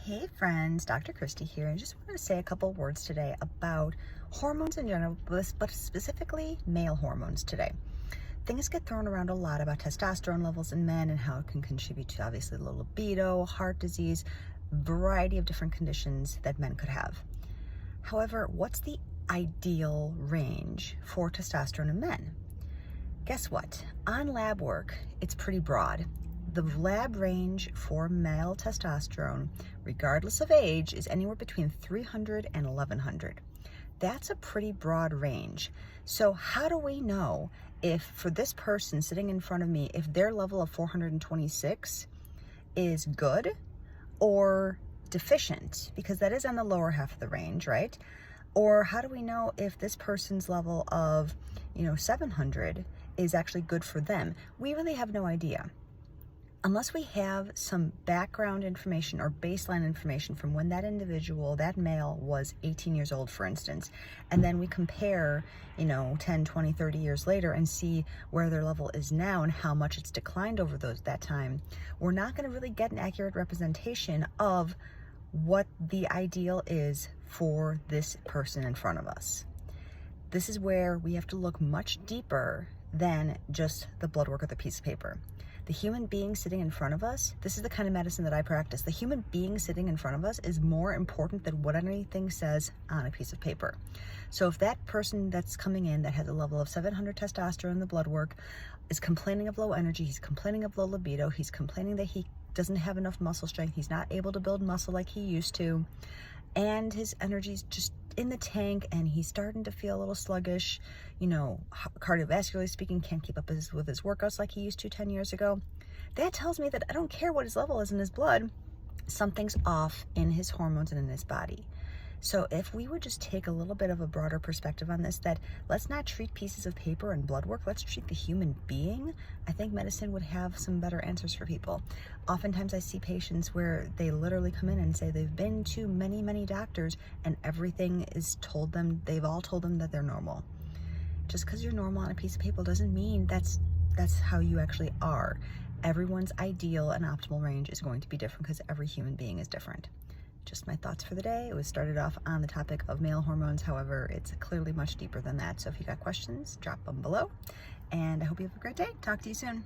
Hey friends, Dr. Christy here. I just wanted to say a couple words today about hormones in general, but specifically male hormones today. Things get thrown around a lot about testosterone levels in men and how it can contribute to obviously low libido, heart disease, variety of different conditions that men could have. However, what's the ideal range for testosterone in men? Guess what? On lab work, it's pretty broad. The lab range for male testosterone, regardless of age, is anywhere between 300 and 1100. That's a pretty broad range. So how do we know if for this person sitting in front of me, if their level of 426 is good or deficient? Because that is on the lower half of the range, right? Or how do we know if this person's level of, 700 is actually good for them? We really have no idea. Unless we have some background information or baseline information from when that individual, that male, was 18 years old, for instance, and then we compare, 10, 20, 30 years later and see where their level is now and how much it's declined over that time, we're not going to really get an accurate representation of what the ideal is for this person in front of us. This is where we have to look much deeper than just the blood work or the piece of paper. The human being sitting in front of us, this is the kind of medicine that I practice. The human being sitting in front of us is more important than what anything says on a piece of paper. So if that person that's coming in that has a level of 700 testosterone in the blood work is complaining of low energy, he's complaining of low libido, he's complaining that he doesn't have enough muscle strength, he's not able to build muscle like he used to, and his energy's just in the tank and he's starting to feel a little sluggish, cardiovascularly speaking, can't keep up with his workouts like he used to 10 years ago. That tells me that I don't care what his level is in his blood, something's off in his hormones and in his body. So if we would just take a little bit of a broader perspective on this, that let's not treat pieces of paper and blood work, let's treat the human being, I think medicine would have some better answers for people. Oftentimes I see patients where they literally come in and say they've been to many, many doctors and everything is they've all told them that they're normal. Just because you're normal on a piece of paper doesn't mean that's how you actually are. Everyone's ideal and optimal range is going to be different because every human being is different. Just my thoughts for the day. It was started off on the topic of male hormones. However, it's clearly much deeper than that. So if you got questions, drop them below. And I hope you have a great day. Talk to you soon.